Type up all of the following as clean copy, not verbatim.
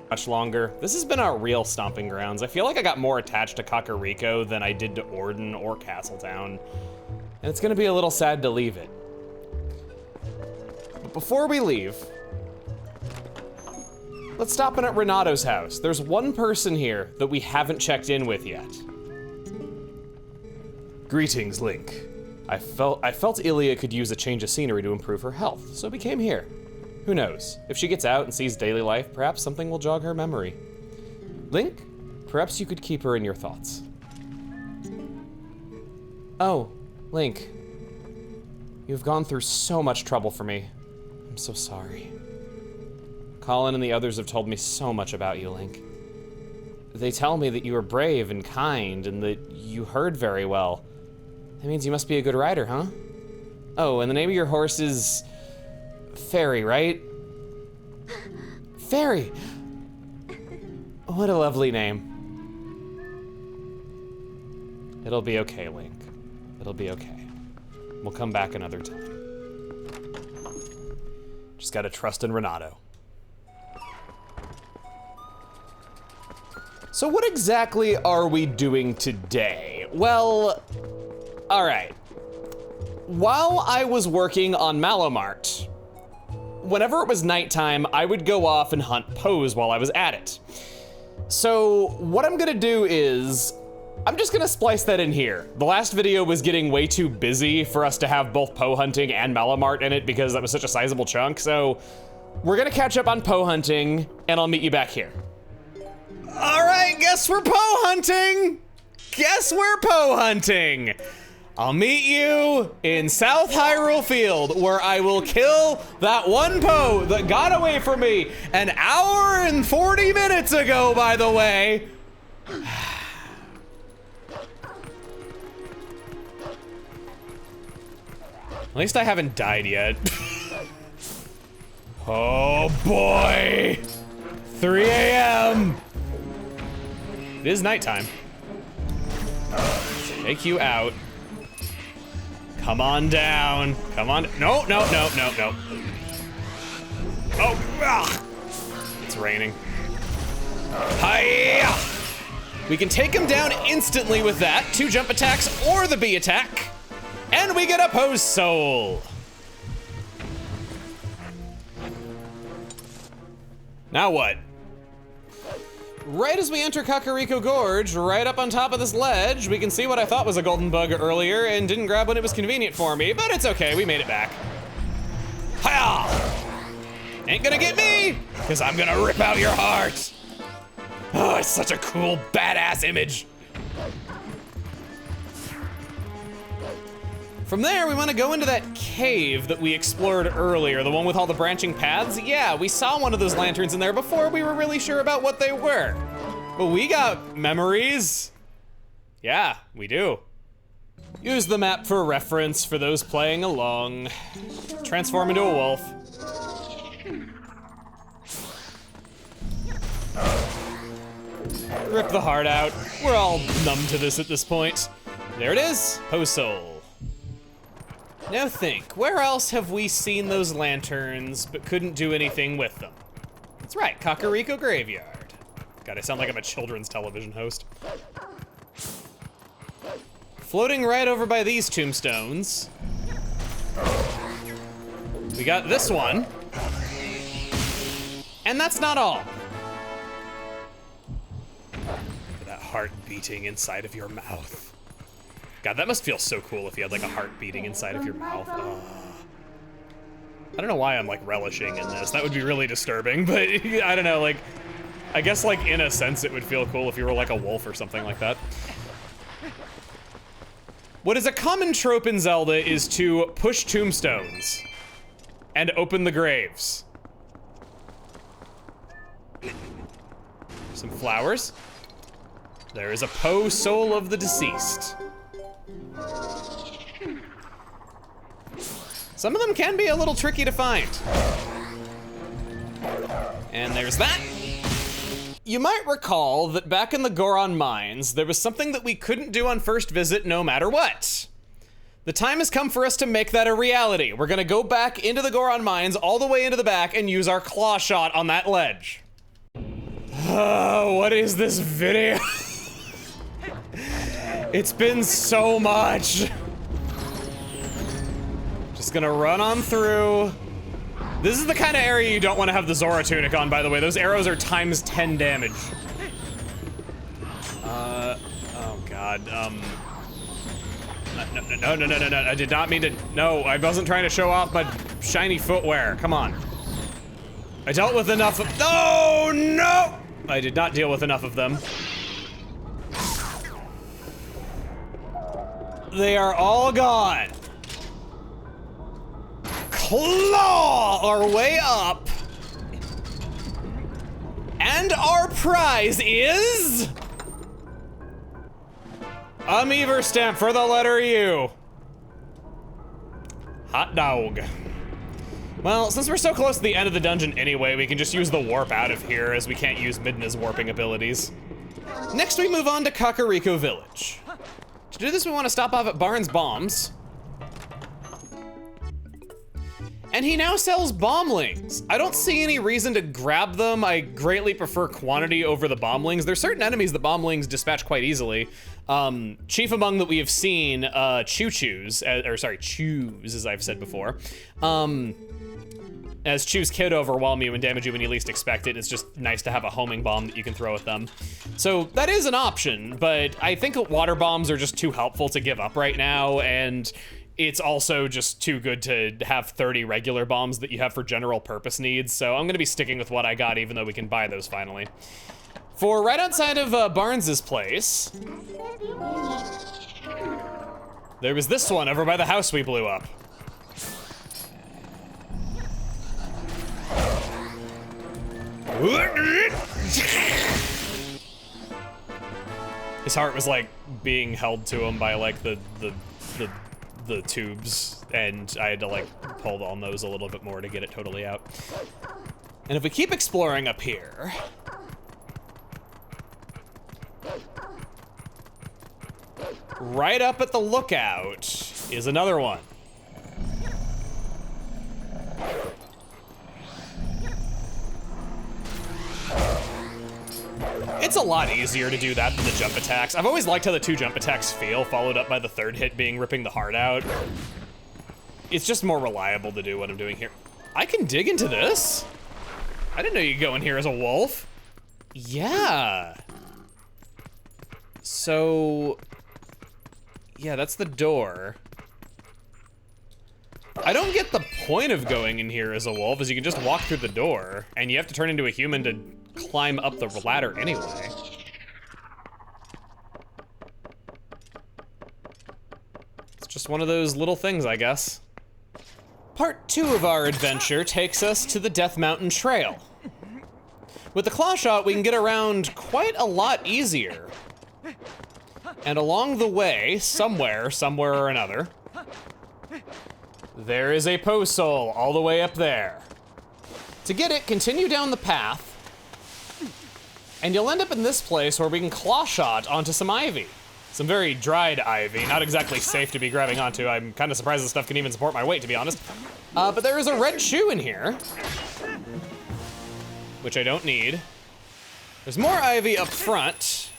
much longer. This has been our real stomping grounds. I feel like I got more attached to Kakariko than I did to Orden or Castletown. And it's gonna be a little sad to leave it. But before we leave, let's stop in at Renato's house. There's one person here that we haven't checked in with yet. Greetings, Link. I felt Hylia could use a change of scenery to improve her health, so we came here. Who knows? If she gets out and sees daily life, perhaps something will jog her memory. Link, perhaps you could keep her in your thoughts. Oh, Link. You've gone through so much trouble for me. I'm so sorry. Colin and the others have told me so much about you, Link. They tell me that you are brave and kind and that you herd very well. That means you must be a good rider, huh? Oh, and the name of your horse is... Fairy, right? Fairy! What a lovely name. It'll be okay, Link. It'll be okay. We'll come back another time. Just gotta trust in Renato. So what exactly are we doing today? Well, all right. While I was working on Malomart, whenever it was nighttime, I would go off and hunt Poes while I was at it. So what I'm gonna do is, I'm just gonna splice that in here. The last video was getting way too busy for us to have both Poe hunting and Malomart in it because that was such a sizable chunk, so we're gonna catch up on Poe hunting and I'll meet you back here. All right, guess we're Poe hunting! Guess we're Poe hunting! I'll meet you in South Hyrule Field, where I will kill that one Poe that got away from me an hour and 40 minutes ago, by the way. At least I haven't died yet. Oh boy! 3 a.m. It is nighttime. Take you out. Come on down. Come on. No, no, no, no, no. Oh, ugh. It's raining. Hiya! We can take him down instantly with that. 2 jump attacks or the B attack. And we get a Poe's Soul. Now what? Right as we enter Kakariko Gorge, right up on top of this ledge, we can see what I thought was a golden bug earlier and didn't grab when it was convenient for me, but it's okay, we made it back. Hiya! Ain't gonna get me, because I'm gonna rip out your heart. Oh, it's such a cool, badass image. From there, we want to go into that cave that we explored earlier, the one with all the branching paths. Yeah, we saw one of those lanterns in there before we were really sure about what they were. But we got memories. Yeah, we do. Use the map for reference for those playing along. Transform into a wolf. Rip the heart out. We're all numb to this at this point. There it is, Poe's Soul. Now think, where else have we seen those lanterns but couldn't do anything with them? That's right, Kakariko Graveyard. God, I sound like I'm a children's television host. Floating right over by these tombstones, we got this one. And that's not all. That heart beating inside of your mouth. God, that must feel so cool if you had like a heart beating inside of your mouth. Oh. I don't know why I'm like relishing in this. That would be really disturbing, but I don't know, like, I guess like in a sense it would feel cool if you were like a wolf or something like that. What is a common trope in Zelda is to push tombstones and open the graves. Some flowers. There is a Poe Soul of the Deceased. Some of them can be a little tricky to find. And there's that. You might recall that back in the Goron mines, there was something that we couldn't do on first visit no matter what. The time has come for us to make that a reality. We're gonna go back into the Goron mines all the way into the back and use our claw shot on that ledge. Oh, what is this video? It's been so much. Just gonna run on through. This is the kind of area you don't want to have the Zora tunic on, by the way. Those arrows are times 10 damage. Oh god, no, I did not mean to, no, I wasn't trying to show off my shiny footwear, come on. I dealt with enough of, no! I did not deal with enough of them. They are all gone. Claw our way up. And our prize is a Meaver stamp for the letter U. Hot dog. Well, since we're so close to the end of the dungeon anyway, we can just use the warp out of here as we can't use Midna's warping abilities. Next we move on to Kakariko Village. To do this, we want to stop off at Barnes Bombs. And he now sells bomblings. I don't see any reason to grab them. I greatly prefer quantity over the bomblings. There's certain enemies that bomblings dispatch quite easily. Chief among that we have seen, Chews, as I've said before. As Chews kid overwhelm you and damage you when you least expect it. It's just nice to have a homing bomb that you can throw at them. So that is an option, but I think water bombs are just too helpful to give up right now, and it's also just too good to have 30 regular bombs that you have for general purpose needs, so I'm gonna be sticking with what I got even though we can buy those finally. For right outside of Barnes's place, there was this one over by the house we blew up. His heart was like being held to him by like the tubes, and I had to like pull on those a little bit more to get it totally out. And if we keep exploring up here, right up at the lookout is another one. It's a lot easier to do that than the jump attacks. I've always liked how the 2 jump attacks feel, followed up by the 3rd hit being ripping the heart out. It's just more reliable to do what I'm doing here. I can dig into this? I didn't know you could go in here as a wolf. Yeah. So, yeah, that's the door. I don't get the point of going in here as a wolf, is you can just walk through the door, and you have to turn into a human to climb up the ladder anyway. It's just one of those little things, I guess. Part 2 of our adventure takes us to the Death Mountain Trail. With the claw shot, we can get around quite a lot easier. And along the way, somewhere or another, there is a post soul all the way up there. To get it, continue down the path, and you'll end up in this place where we can claw shot onto some ivy. Some very dried ivy, not exactly safe to be grabbing onto. I'm kind of surprised this stuff can even support my weight, to be honest. But there is a red shoe in here, which I don't need. There's more ivy up front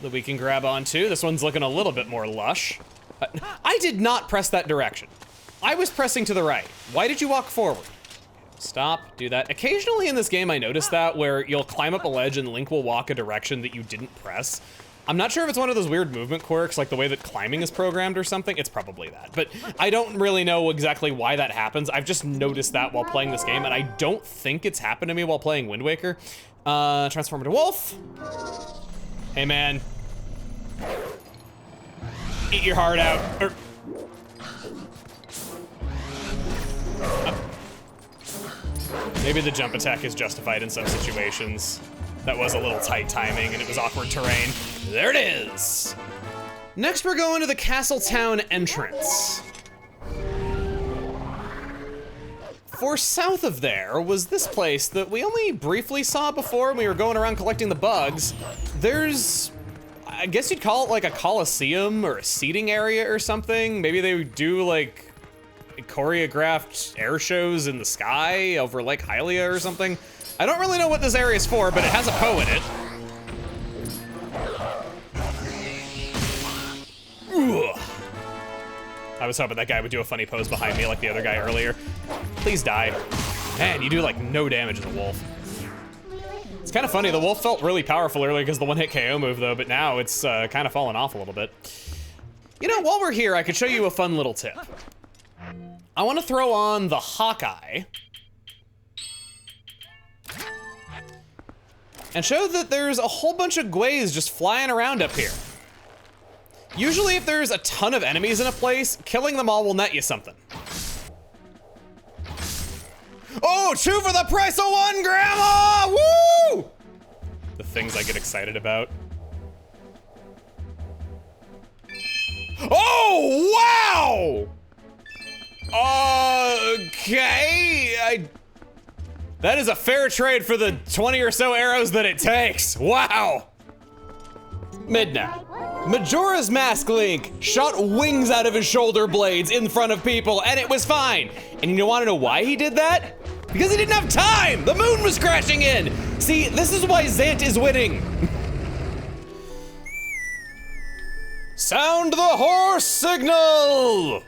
that we can grab onto. This one's looking a little bit more lush. I did not press that direction. I was pressing to the right. Why did you walk forward? Stop, do that. Occasionally in this game I notice that where you'll climb up a ledge and Link will walk a direction that you didn't press. I'm not sure if it's one of those weird movement quirks, like the way that climbing is programmed or something. It's probably that, but I don't really know exactly why that happens. I've just noticed that while playing this game, and I don't think it's happened to me while playing Wind Waker. Transform into wolf. Hey man. Eat your heart out. Maybe the jump attack is justified in some situations. That was a little tight timing and it was awkward terrain. There it is. Next we're going to the Castle Town entrance. For south of there was this place that we only briefly saw before when we were going around collecting the bugs. There's, I guess you'd call it like a coliseum or a seating area or something. Maybe they do like choreographed air shows in the sky over Lake Hylia or something. I don't really know what this area is for, but it has a Poe in it. Ugh. I was hoping that guy would do a funny pose behind me like the other guy earlier. Please die. Man, you do like no damage as a wolf. It's kind of funny, the wolf felt really powerful earlier because the one-hit KO move though, but now it's kind of fallen off a little bit. You know, while we're here, I could show you a fun little tip. I want to throw on the Hawkeye and show that there's a whole bunch of Gways just flying around up here. Usually if there's a ton of enemies in a place, killing them all will net you something. Oh, 2 for the price of 1, Grandma! Woo! The things I get excited about. Oh, wow! Okay, that is a fair trade for the 20 or so arrows that it takes. Wow! Midnight. Majora's Mask Link shot wings out of his shoulder blades in front of people, and it was fine. And you wanna know why he did that? Because he didn't have time! The moon was crashing in! See, this is why Zant is winning. Sound the horse signal!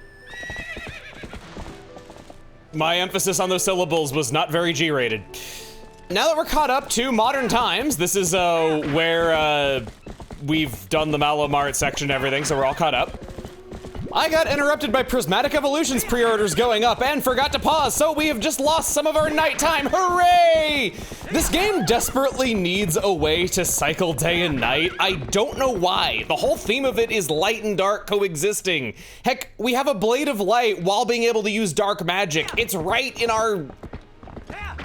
My emphasis on those syllables was not very G-rated. Now that we're caught up to modern times, this is where we've done the Mallow Mart section and everything, so we're all caught up. I got interrupted by Prismatic Evolutions pre-orders going up and forgot to pause, so we have just lost some of our nighttime. Hooray! This game desperately needs a way to cycle day and night. I don't know why. The whole theme of it is light and dark coexisting. Heck, we have a blade of light while being able to use dark magic. It's right in our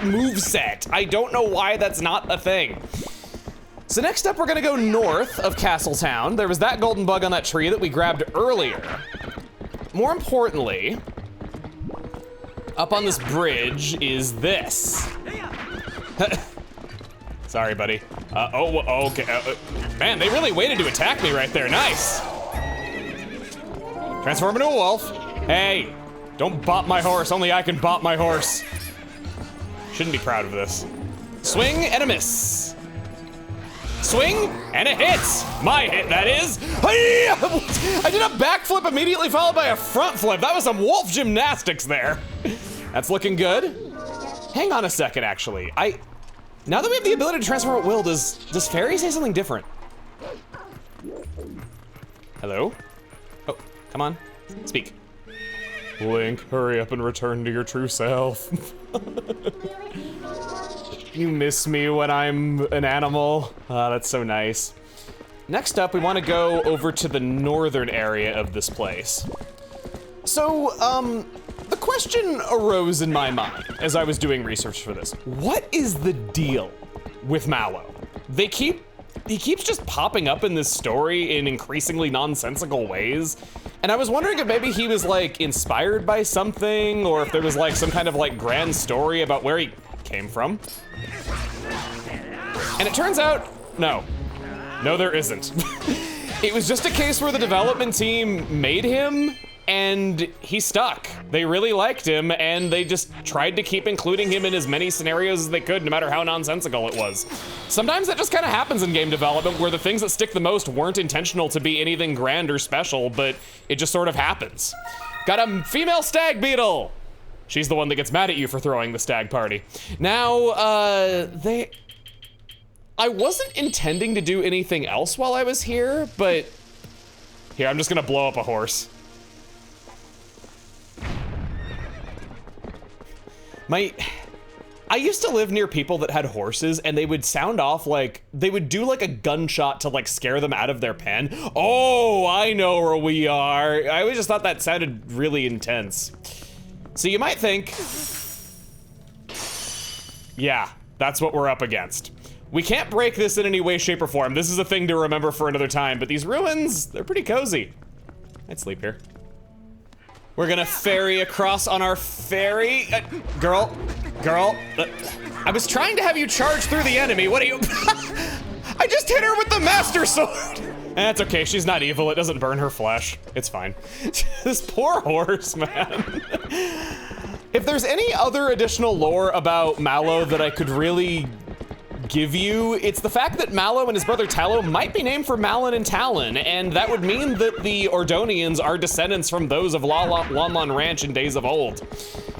moveset. I don't know why that's not a thing. So next up, we're gonna go north of Castletown. There was that golden bug on that tree that we grabbed earlier. More importantly, up on this bridge is this. Sorry, buddy. Okay. Man, they really waited to attack me right there. Nice. Transform into a wolf. Hey, don't bop my horse. Only I can bop my horse. Shouldn't be proud of this. Swing and a miss. Swing, and it hits. My hit, that is. I did a backflip immediately followed by a front flip. That was some wolf gymnastics there. That's looking good. Hang on a second, actually. Now that we have the ability to transform at will, does Fairy say something different? Hello? Oh, come on, speak. Link, hurry up and return to your true self. You miss me when I'm an animal. That's so nice. Next up, we want to go over to the northern area of this place. So, the question arose in my mind as I was doing research for this. What is the deal with Mallow? He keeps just popping up in this story in increasingly nonsensical ways. And I was wondering if maybe he was like inspired by something, or if there was like some kind of like grand story about where he came from. And it turns out, no, there isn't. It was just a case where the development team made him and he stuck. They really liked him and they just tried to keep including him in as many scenarios as they could, no matter how nonsensical it was. Sometimes that just kind of happens in game development where the things that stick the most weren't intentional to be anything grand or special, but it just sort of happens. Got a female stag beetle. She's the one that gets mad at you for throwing the stag party. Now, I wasn't intending to do anything else while I was here, but here, I'm just gonna blow up a horse. I used to live near people that had horses and they would sound off like, they would do like a gunshot to like scare them out of their pen. Oh, I know where we are. I always just thought that sounded really intense. So you might think, yeah, that's what we're up against. We can't break this in any way, shape, or form. This is a thing to remember for another time, but these ruins, they're pretty cozy. I'd sleep here. We're gonna ferry across on our ferry. Girl. I was trying to have you charge through the enemy. What are you? I just hit her with the Master Sword. It's okay, she's not evil, it doesn't burn her flesh. It's fine. This poor horse, man. If there's any other additional lore about Mallow that I could really give you, it's the fact that Mallow and his brother Tallow might be named for Malin and Talon, and that would mean that the Ordonians are descendants from those of Lon Ranch in days of old.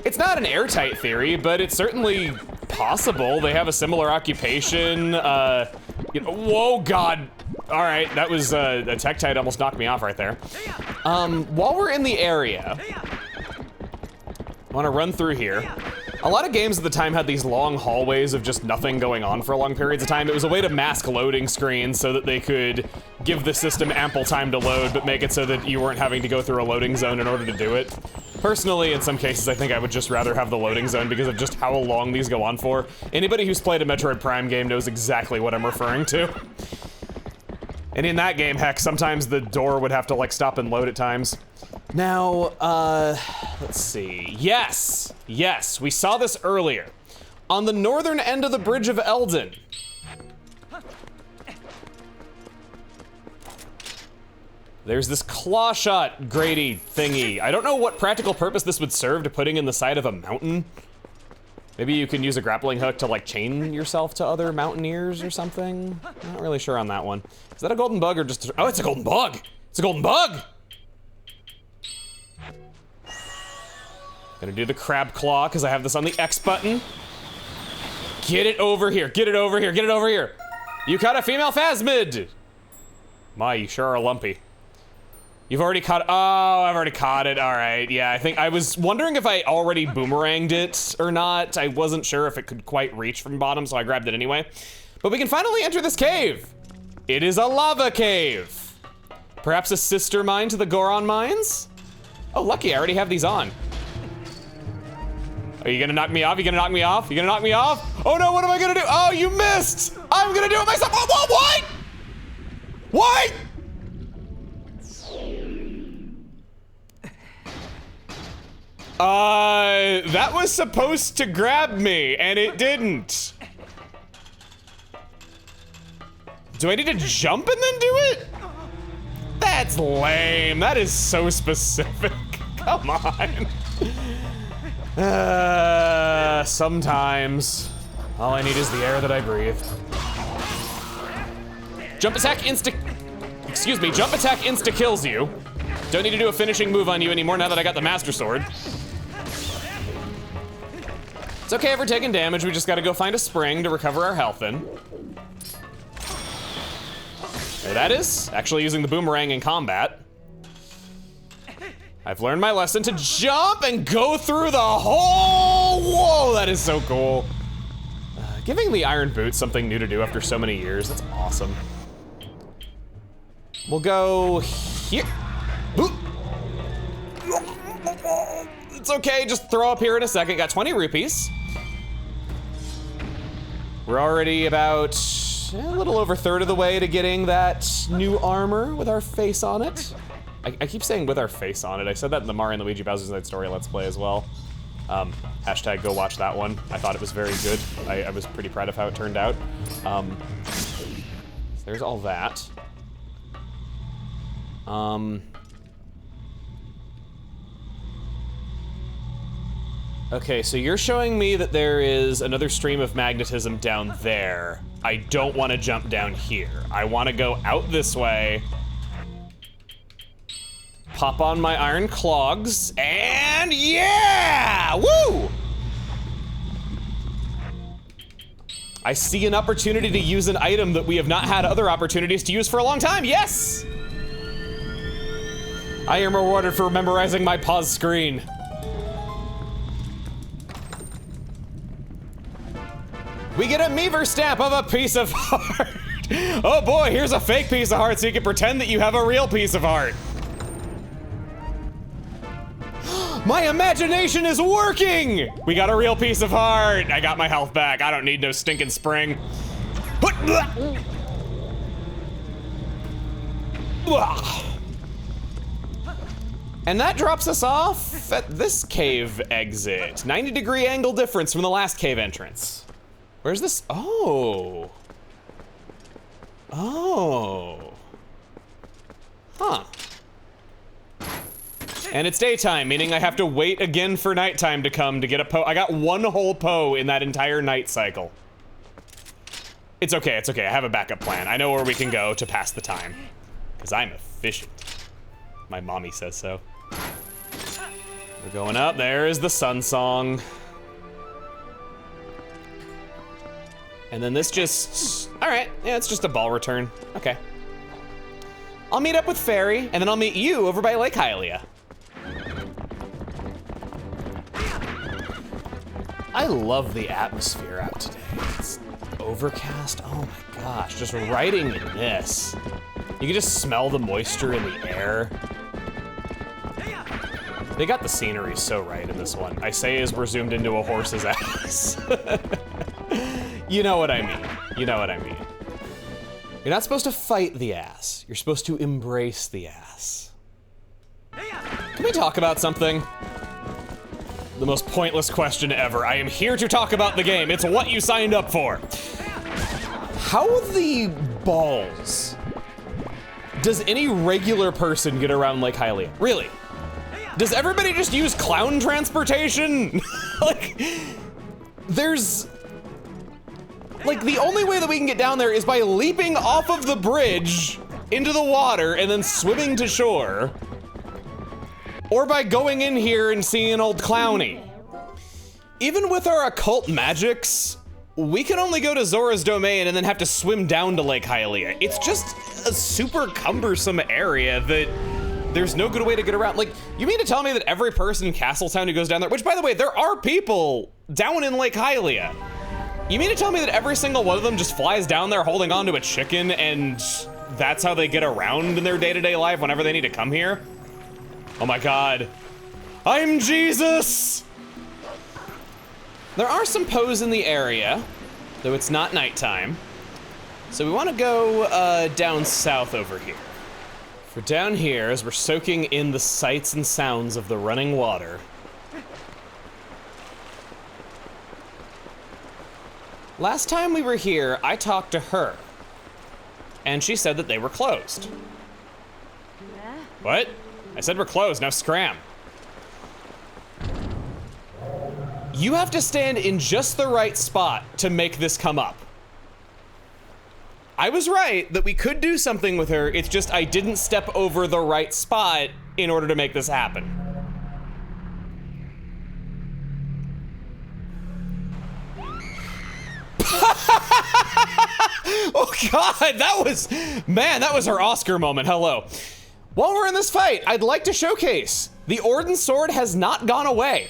It's not an airtight theory, but it's certainly possible. They have a similar occupation. Whoa, God. All right, that was a Tektite almost knocked me off right there. While we're in the area, I want to run through here. A lot of games at the time had these long hallways of just nothing going on for long periods of time. It was a way to mask loading screens so that they could give the system ample time to load, but make it so that you weren't having to go through a loading zone in order to do it. Personally, in some cases, I think I would just rather have the loading zone because of just how long these go on for. Anybody who's played a Metroid Prime game knows exactly what I'm referring to. And in that game, heck, sometimes the door would have to like stop and load at times. Now, let's see. Yes, we saw this earlier. On the northern end of the Bridge of Eldin. There's this claw shot Grady thingy. I don't know what practical purpose this would serve to putting in the side of a mountain. Maybe you can use a grappling hook to like chain yourself to other mountaineers or something. Not really sure on that one. Is that a golden bug or just, oh, it's a golden bug. It's a golden bug. Gonna do the crab claw because I have this on the X button. Get it over here, get it over here, get it over here. You caught a female phasmid. My, you sure are lumpy. You've already caught it. Oh, I've already caught it. All right, yeah, I think I was wondering if I already boomeranged it or not. I wasn't sure if it could quite reach from bottom, so I grabbed it anyway. But we can finally enter this cave. It is a lava cave. Perhaps a sister mine to the Goron mines? Oh, lucky, I already have these on. Are you gonna knock me off? You gonna knock me off? You gonna knock me off? Oh no, what am I gonna do? Oh, you missed! I'm gonna do it myself. Oh, what? What? That was supposed to grab me, and it didn't. Do I need to jump and then do it? That's lame. That is so specific. Come on. Sometimes. All I need is the air that I breathe. Jump attack jump attack insta kills you. Don't need to do a finishing move on you anymore now that I got the Master Sword. It's okay if we're taking damage, we just gotta go find a spring to recover our health in. There that is, actually using the boomerang in combat. I've learned my lesson to jump and go through the hole! Whoa, that is so cool. Giving the iron boots something new to do after so many years, that's awesome. We'll go here. It's okay, just throw up here in a second. Got 20 rupees. We're already about a little over a third of the way to getting that new armor with our face on it. I keep saying with our face on it. I said that in the Mario and Luigi Bowser's Inside Story Let's Play as well. Hashtag go watch that one. I thought it was very good. I was pretty proud of how it turned out. So there's all that. Okay, so you're showing me that there is another stream of magnetism down there. I don't want to jump down here. I want to go out this way. Pop on my iron clogs, and yeah! Woo! I see an opportunity to use an item that we have not had other opportunities to use for a long time, yes! I am rewarded for memorizing my pause screen. We get a Meaver stamp of a piece of heart. Oh boy, here's a fake piece of heart so you can pretend that you have a real piece of heart. My imagination is working! We got a real piece of heart. I got my health back. I don't need no stinking spring. And that drops us off at this cave exit. 90-degree angle difference from the last cave entrance. Where's this? Oh. Oh. Huh. And it's daytime, meaning I have to wait again for nighttime to come to get a Poe. I got one whole Poe in that entire night cycle. It's okay, it's okay. I have a backup plan. I know where we can go to pass the time. Because I'm efficient. My mommy says so. We're going up. There is the sun song. And then this just... All right, yeah, it's just a ball return. Okay. I'll meet up with Fairy, and then I'll meet you over by Lake Hylia. I love the atmosphere out today. It's overcast. Oh my gosh, just riding in this. You can just smell the moisture in the air. They got the scenery so right in this one. I say as we're zoomed into a horse's ass. You know what I mean. You know what I mean. You're not supposed to fight the ass. You're supposed to embrace the ass. Can we talk about something? The most pointless question ever. I am here to talk about the game. It's what you signed up for. How the balls does any regular person get around Lake Hylia? Really? Does everybody just use clown transportation? Like, there's... Like, the only way that we can get down there is by leaping off of the bridge into the water and then swimming to shore. Or by going in here and seeing an old clowny. Even with our occult magics, we can only go to Zora's Domain and then have to swim down to Lake Hylia. It's just a super cumbersome area that there's no good way to get around. Like, you mean to tell me that every person in Castletown who goes down there, which by the way, there are people down in Lake Hylia. You mean to tell me that every single one of them just flies down there holding onto a chicken and that's how they get around in their day-to-day life whenever they need to come here? Oh my God. I'm Jesus! There are some Poes in the area, though it's not nighttime. So we want to go down south over here. For down here, as we're soaking in the sights and sounds of the running water. Last time we were here, I talked to her. And she said that they were closed. What? I said we're closed, now scram. You have to stand in just the right spot to make this come up. I was right that we could do something with her, it's just I didn't step over the right spot in order to make this happen. Oh God, that was her Oscar moment, hello. While we're in this fight, I'd like to showcase the Orden sword has not gone away.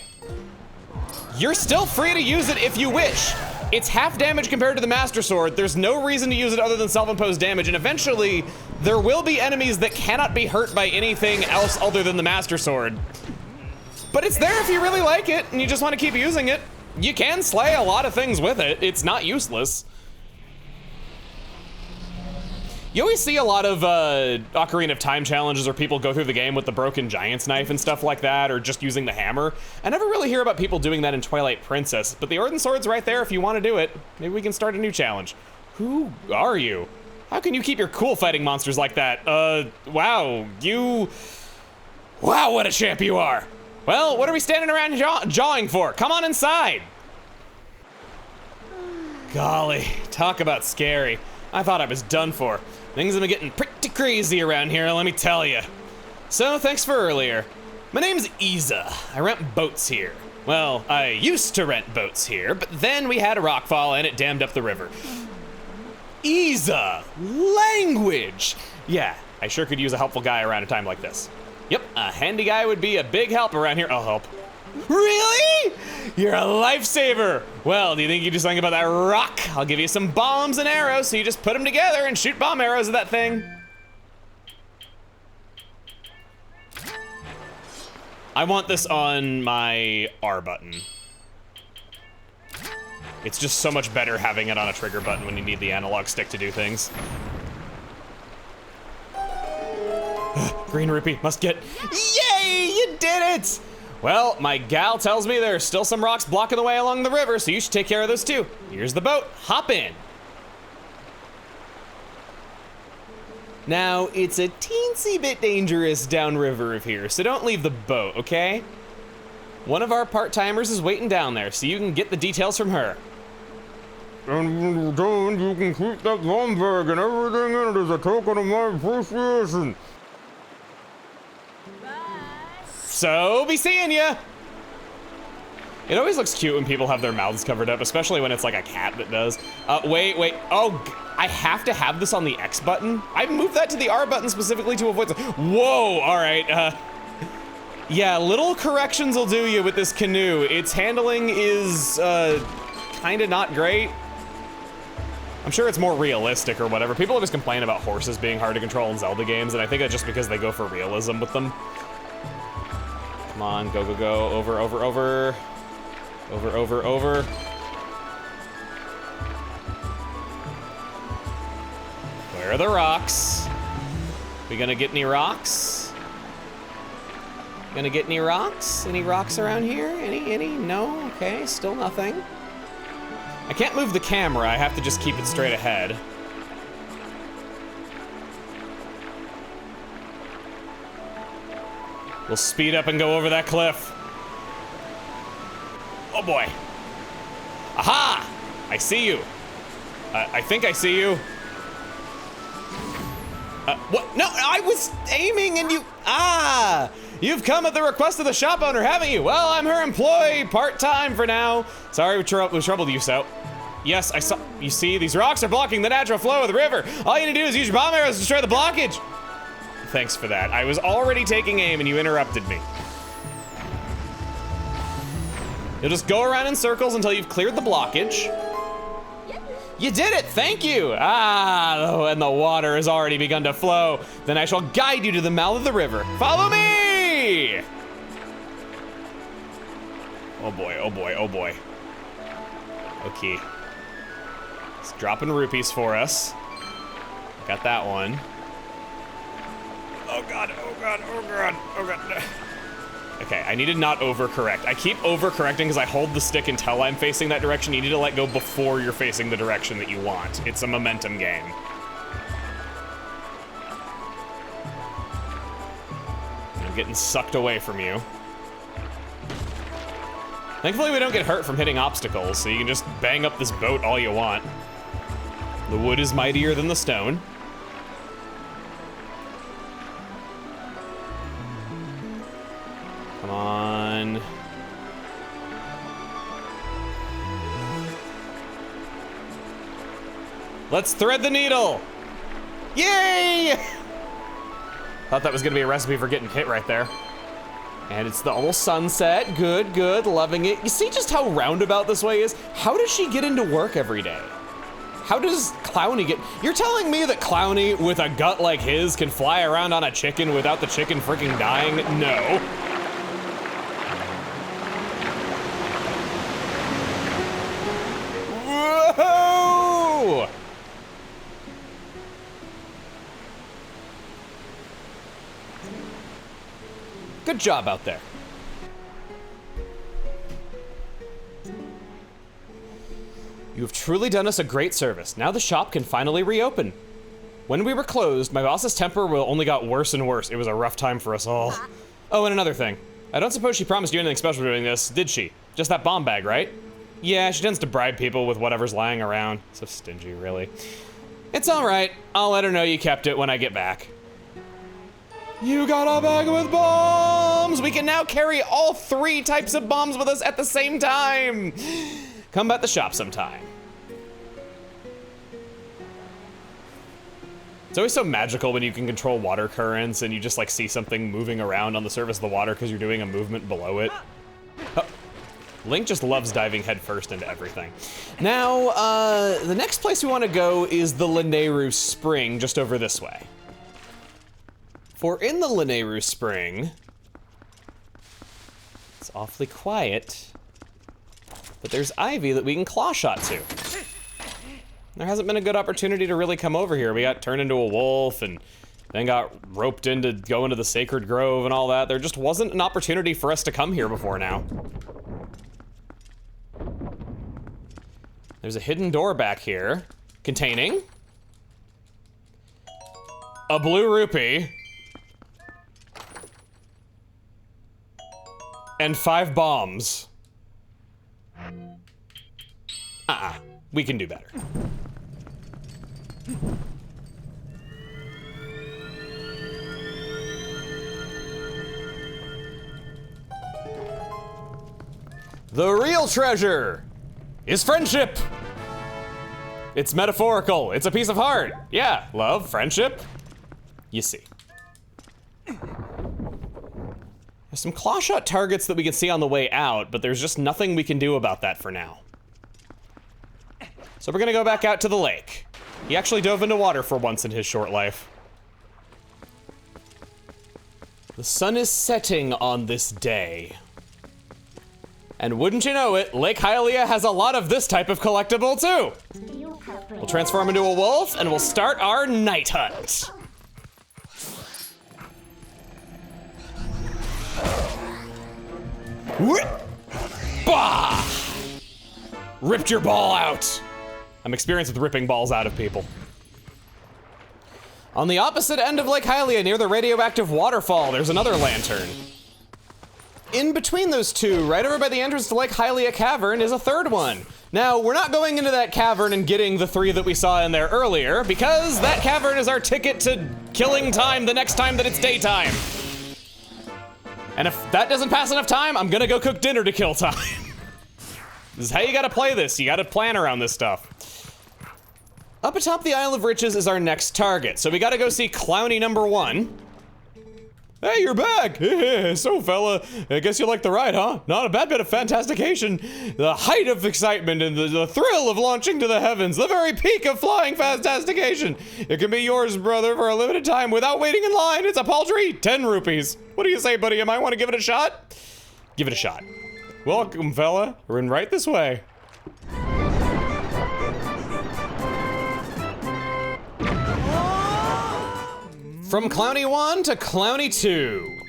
You're still free to use it if you wish. It's half damage compared to the Master Sword. There's no reason to use it other than self-imposed damage, and eventually, there will be enemies that cannot be hurt by anything else other than the Master Sword. But it's there if you really like it, and you just want to keep using it. You can slay a lot of things with it. It's not useless. You always see a lot of Ocarina of Time challenges where people go through the game with the broken giant's knife and stuff like that, or just using the hammer. I never really hear about people doing that in Twilight Princess, but the Orden Sword's right there if you want to do it. Maybe we can start a new challenge. Who are you? How can you keep your cool fighting monsters like that? Wow, wow, what a champ you are. Well, what are we standing around jawing for? Come on inside. Golly, talk about scary. I thought I was done for. Things have been getting pretty crazy around here, let me tell you. So, thanks for earlier. My name's Isa. I rent boats here. Well, I used to rent boats here, but then we had a rockfall and it dammed up the river. Isa! Language! Yeah, I sure could use a helpful guy around a time like this. Yep, a handy guy would be a big help around here. I'll help. Really? You're a lifesaver. Well, do you think you do something about that rock? I'll give you some bombs and arrows, so you just put them together and shoot bomb arrows at that thing. I want this on my R button. It's just so much better having it on a trigger button when you need the analog stick to do things. Green rupee, must get. Yay, you did it! Well, my gal tells me there's still some rocks blocking the way along the river, so you should take care of those too. Here's the boat, hop in. Now, it's a teensy bit dangerous downriver of here, so don't leave the boat, okay? One of our part-timers is waiting down there, so you can get the details from her. And when you're done, you can keep that bomb bag and everything in it as a token of my appreciation. So, be seeing ya! It always looks cute when people have their mouths covered up, especially when it's like a cat that does. Wait, oh, I have to have this on the X button? I moved that to the R button specifically to avoid whoa, all right, yeah, little corrections will do you with this canoe. Its handling is, kinda not great. I'm sure it's more realistic or whatever. People always complain about horses being hard to control in Zelda games, and I think that's just because they go for realism with them. Come on, go, go, go, over, over, over. Over, over, over. Where are the rocks? We gonna get any rocks? Gonna get any rocks? Any rocks around here? Any? No? Okay, still nothing. I can't move the camera, I have to just keep it straight ahead. We'll speed up and go over that cliff. Oh boy. Aha! I see you. I think I see you. What? No, I was aiming and you, you've come at the request of the shop owner, haven't you? Well, I'm her employee, part-time for now. Sorry we troubled you so. Yes, I saw, you see, these rocks are blocking the natural flow of the river. All you need to do is use your bomb arrows to destroy the blockage. Thanks for that. I was already taking aim and you interrupted me. You'll just go around in circles until you've cleared the blockage. You did it, thank you. And the water has already begun to flow. Then I shall guide you to the mouth of the river. Follow me! Oh boy, oh boy, oh boy. Okay. It's dropping rupees for us. Got that one. Oh god, oh god, oh god, oh god. Okay, I need to not overcorrect. I keep overcorrecting because I hold the stick until I'm facing that direction. You need to let go before you're facing the direction that you want. It's a momentum game. I'm getting sucked away from you. Thankfully we don't get hurt from hitting obstacles, so you can just bang up this boat all you want. The wood is mightier than the stone. Come on. Let's thread the needle. Yay! Thought that was gonna be a recipe for getting hit right there. And it's the almost sunset. Good, good, loving it. You see just how roundabout this way is? How does she get into work every day? How does Clowny get? You're telling me that Clowny with a gut like his can fly around on a chicken without the chicken freaking dying? No. Whoa! Good job out there. You have truly done us a great service. Now the shop can finally reopen. When we were closed, my boss's temper only got worse and worse. It was a rough time for us all. Oh, and another thing. I don't suppose she promised you anything special doing this, did she? Just that bomb bag, right? Yeah, she tends to bribe people with whatever's lying around. So stingy, really. It's all right. I'll let her know you kept it when I get back. You got a bag with bombs! We can now carry all 3 types of bombs with us at the same time! Come by the shop sometime. It's always so magical when you can control water currents and you just like see something moving around on the surface of the water because you're doing a movement below it. Oh. Link just loves diving headfirst into everything. Now, the next place we want to go is the Lanayru Spring, just over this way. For in the Lanayru Spring, it's awfully quiet, but there's ivy that we can claw shot to. There hasn't been a good opportunity to really come over here. We got turned into a wolf and then got roped in to go into the sacred grove and all that. There just wasn't an opportunity for us to come here before now. There's a hidden door back here containing a blue rupee, and 5 bombs. We can do better. The real treasure is friendship. It's metaphorical. It's a piece of heart. Yeah, love, friendship. You see. There's some claw shot targets that we can see on the way out, but there's just nothing we can do about that for now. So we're gonna go back out to the lake. He actually dove into water for once in his short life. The sun is setting on this day. And wouldn't you know it, Lake Hylia has a lot of this type of collectible too. We'll transform into a wolf and we'll start our night hunt. Bah! Ripped your ball out. I'm experienced with ripping balls out of people. On the opposite end of Lake Hylia, near the radioactive waterfall, there's another lantern. In between those two, right over by the entrance to Lake Hylia Cavern, is a third one. Now, we're not going into that cavern and getting the 3 that we saw in there earlier, because that cavern is our ticket to killing time the next time that it's daytime. And if that doesn't pass enough time, I'm gonna go cook dinner to kill time. This is how you gotta play this. You gotta plan around this stuff. Up atop the Isle of Riches is our next target, so we gotta go see Clowny number 1. Hey, you're back! So, fella, I guess you like the ride, huh? Not a bad bit of fantastication. The height of excitement and the thrill of launching to the heavens. The very peak of flying fantastication. It can be yours, brother, for a limited time without waiting in line. It's a paltry 10 rupees. What do you say, buddy? You might want to give it a shot? Give it a shot. Welcome, fella. We're in right this way. From Clowny 1 to Clowny 2.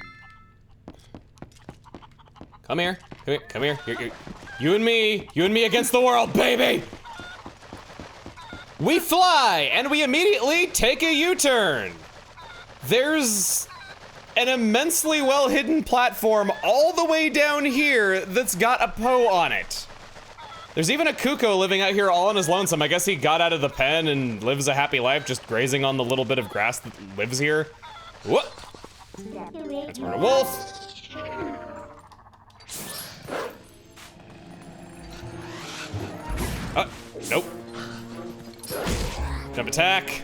Come here, come here. You and me against the world, baby! We fly, and we immediately take a U-turn. There's an immensely well-hidden platform all the way down here that's got a Poe on it. There's even a Kuko living out here all on his lonesome. I guess he got out of the pen and lives a happy life just grazing on the little bit of grass that lives here. Whoop! That's for a wolf. Nope. Jump attack.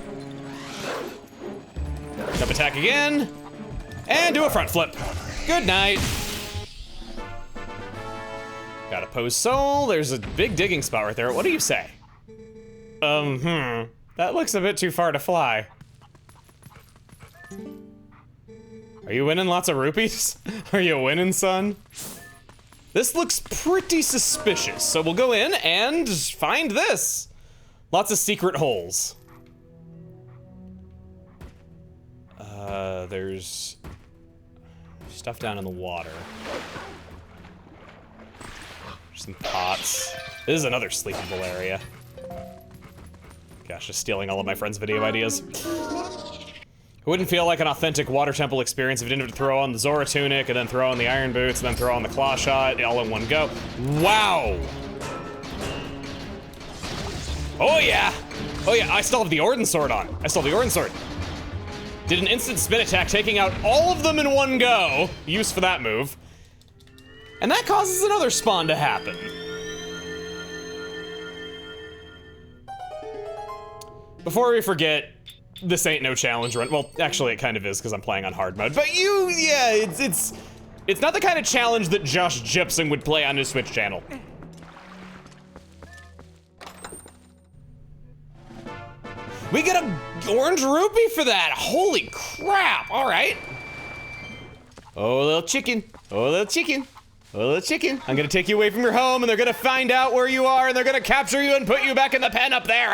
Jump attack again. And do a front flip. Good night. Got a Poe's soul. There's a big digging spot right there. What do you say? That looks a bit too far to fly. Are you winning lots of rupees? Are you winning, son? This looks pretty suspicious, so we'll go in and find this. Lots of secret holes. There's stuff down in the water. Some pots. This is another sleepable area. Gosh, just stealing all of my friends' video ideas. It wouldn't feel like an authentic water temple experience if you didn't have to throw on the Zora tunic and then throw on the iron boots and then throw on the claw shot all in one go. Wow! Oh yeah! Oh yeah, I still have the Orden sword on. I still have the Orden sword. Did an instant spin attack, taking out all of them in one go. Use for that move. And that causes another spawn to happen. Before we forget, this ain't no challenge run. Well, actually it kind of is because I'm playing on hard mode. But yeah, it's not the kind of challenge that Josh Gibson would play on his Switch channel. We get a orange rupee for that. Holy crap! All right. Oh, little chicken. Oh, little chicken. Oh, little chicken. I'm gonna take you away from your home and they're gonna find out where you are and they're gonna capture you and put you back in the pen up there.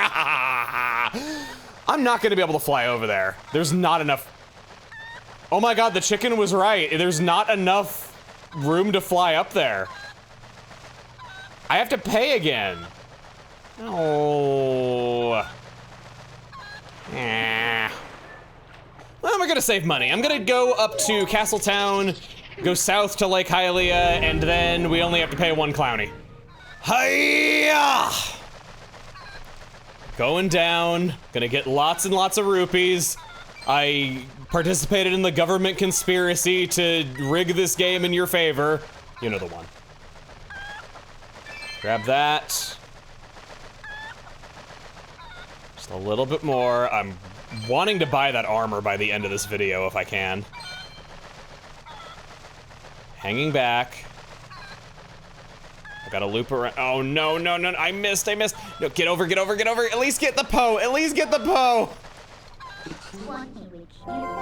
I'm not gonna be able to fly over there. There's not enough. Oh my God, the chicken was right. There's not enough room to fly up there. I have to pay again. Oh. Well, we're gonna save money. I'm gonna go up to Castletown, go south to Lake Hylia, and then we only have to pay 1 clowny. Hiya! Going down, gonna get lots and lots of rupees. I participated in the government conspiracy to rig this game in your favor. You know the one. Grab that. Just a little bit more. I'm wanting to buy that armor by the end of this video if I can. Hanging back. I gotta loop around. Oh, no, no, no, I missed. No, get over. At least get the Poe,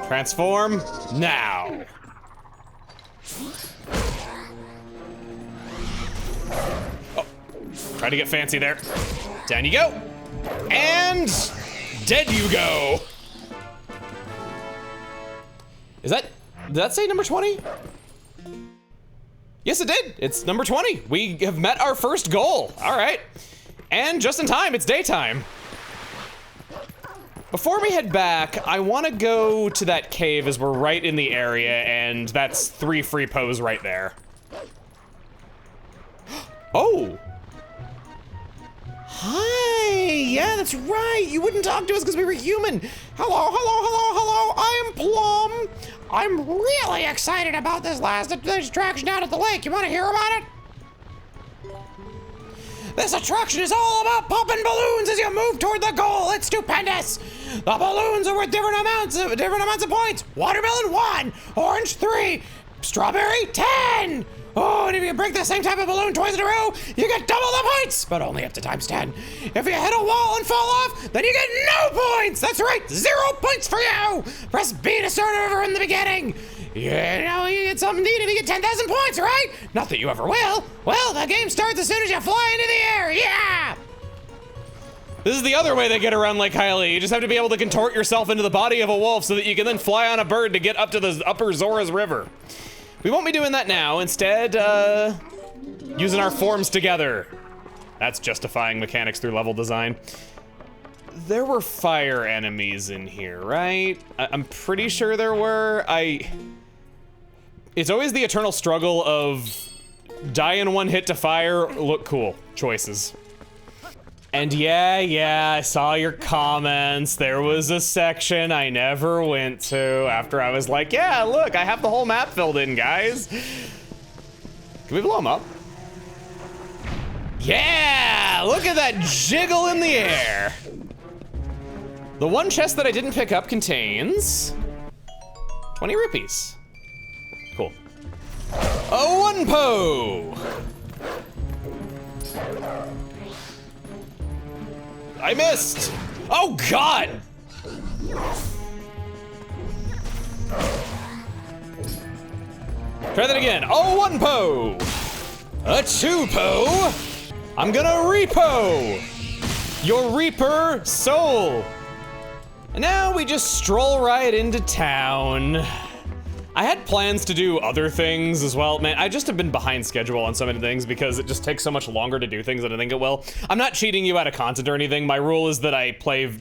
Transform, now. Oh, try to get fancy there. Down you go. And dead you go. Did that say number 20? Yes, it did. It's number 20. We have met our first goal. All right. And just in time, it's daytime. Before we head back, I want to go to that cave as we're right in the area, and that's 3 free Poes right there. Oh. Hi. Yeah, that's right. You wouldn't talk to us because we were human. Hello. I'm Plum. I'm really excited about this last attraction down at the lake. You want to hear about it? This attraction is all about popping balloons as you move toward the goal. It's stupendous. The balloons are worth different amounts of points. Watermelon 1, orange 3, strawberry 10. Oh, and if you break the same type of balloon twice in a row, you get double the points, but only up to times 10. If you hit a wall and fall off, then you get no points. That's right, 0 points for you. Press B to start over in the beginning. You know, you get something neat if you get 10,000 points, right? Not that you ever will. Well, the game starts as soon as you fly into the air, yeah! This is the other way they get around Lake Hylia. You just have to be able to contort yourself into the body of a wolf so that you can then fly on a bird to get up to the upper Zora's River. We won't be doing that now. Instead, using our forms together. That's justifying mechanics through level design. There were fire enemies in here, right? I'm pretty sure there were. It's always the eternal struggle of die in 1 hit to fire, look cool choices. And yeah, I saw your comments. There was a section I never went to after I was like, yeah, look, I have the whole map filled in, guys. Can we blow them up? Yeah, look at that jiggle in the air. The one chest that I didn't pick up contains 20 rupees. Cool. A 1 Poe. I missed. Oh God. Try that again. Oh, 1 Poe. A 2 Poe. I'm gonna repo your Reaper soul. And now we just stroll right into town. I had plans to do other things as well. Man, I just have been behind schedule on so many things because it just takes so much longer to do things than I think it will. I'm not cheating you out of content or anything. My rule is that I play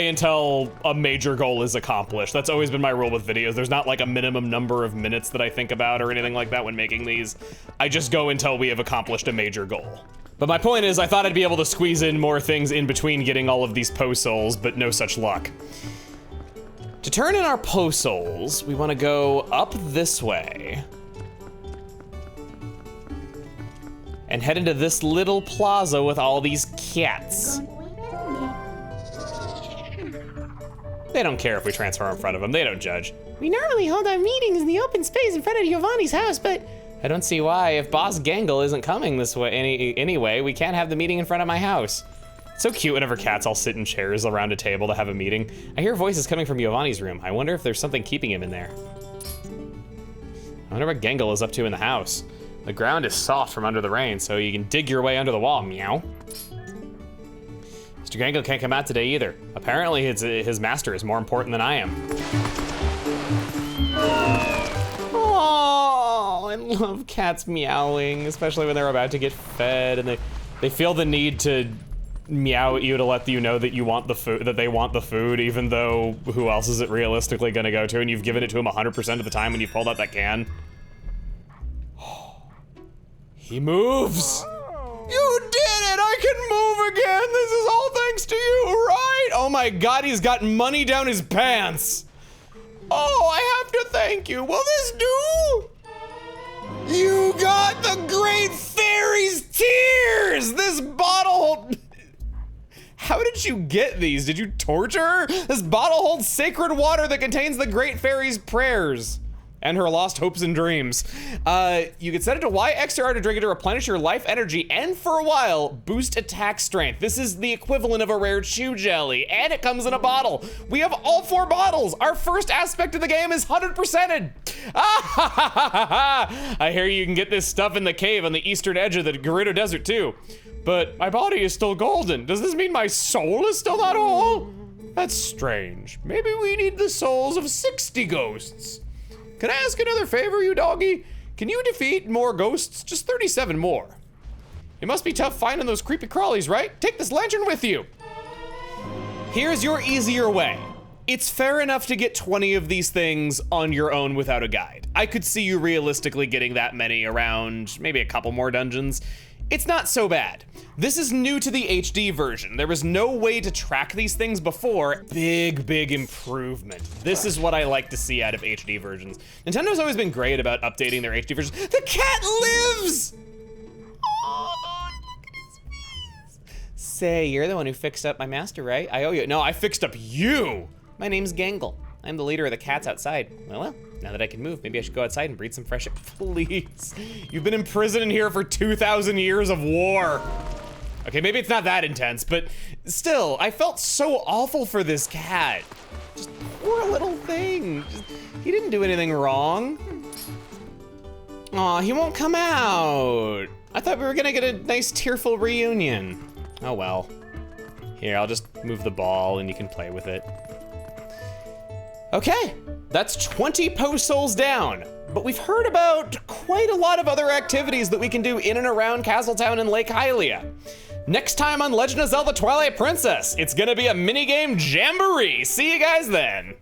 until a major goal is accomplished. That's always been my rule with videos. There's not like a minimum number of minutes that I think about or anything like that when making these. I just go until we have accomplished a major goal. But my point is, I thought I'd be able to squeeze in more things in between getting all of these Poe souls, but no such luck. To turn in our Poe souls, we want to go up this way and head into this little plaza with all these cats. They don't care if we transfer in front of them. They don't judge. We normally hold our meetings in the open space in front of Giovanni's house, but I don't see why. If Boss Gangle isn't coming this way anyway, we can't have the meeting in front of my house. It's so cute whenever cats all sit in chairs around a table to have a meeting. I hear voices coming from Giovanni's room. I wonder if there's something keeping him in there. I wonder what Gangle is up to in the house. The ground is soft from under the rain, so you can dig your way under the wall, meow. Mr. Gangle can't come out today either. Apparently his master is more important than I am. Oh, I love cats meowing, especially when they're about to get fed and they feel the need to meow at you to let you know that you want the food, that they want the food, even though who else is it realistically gonna go to, and you've given it to him 100% of the time when you pulled out that can. He moves! You did it! I can move again! This is all thanks to you, right? Oh my god, he's got money down his pants! Oh, I have to thank you. Will this do? You got the Great Fairy's Tears! This bottle... How did you get these? Did you torture? This bottle holds sacred water that contains the Great Fairy's prayers and her lost hopes and dreams. You can set it to YXR to drink it to replenish your life energy and for a while, boost attack strength. This is the equivalent of a rare chew jelly, and it comes in a bottle. We have all 4 bottles. Our first aspect of the game is 100%ed. I hear you can get this stuff in the cave on the eastern edge of the Gerudo Desert too. But my body is still golden. Does this mean my soul is still not whole? That's strange. Maybe we need the souls of 60 ghosts. Can I ask another favor, you doggy? Can you defeat more ghosts? Just 37 more. It must be tough finding those creepy crawlies, right? Take this lantern with you. Here's your easier way. It's fair enough to get 20 of these things on your own without a guide. I could see you realistically getting that many around maybe a couple more dungeons. It's not so bad. This is new to the HD version. There was no way to track these things before. Big improvement. This is what I like to see out of HD versions. Nintendo's always been great about updating their HD versions. The cat lives! Oh, look at his face. Say, you're the one who fixed up my master, right? I owe you. No, I fixed up you. My name's Gangle. I'm the leader of the cats outside. Well, now that I can move, maybe I should go outside and breathe some fresh air. Please. You've been imprisoned in here for 2,000 years of war. Okay, maybe it's not that intense, but still, I felt so awful for this cat. Just poor little thing. He didn't do anything wrong. Aw, he won't come out. I thought we were gonna get a nice tearful reunion. Oh well. Here, I'll just move the ball and you can play with it. Okay, that's 20 post souls down, but we've heard about quite a lot of other activities that we can do in and around Castletown and Lake Hylia. Next time on Legend of Zelda Twilight Princess, it's gonna be a minigame jamboree. See you guys then.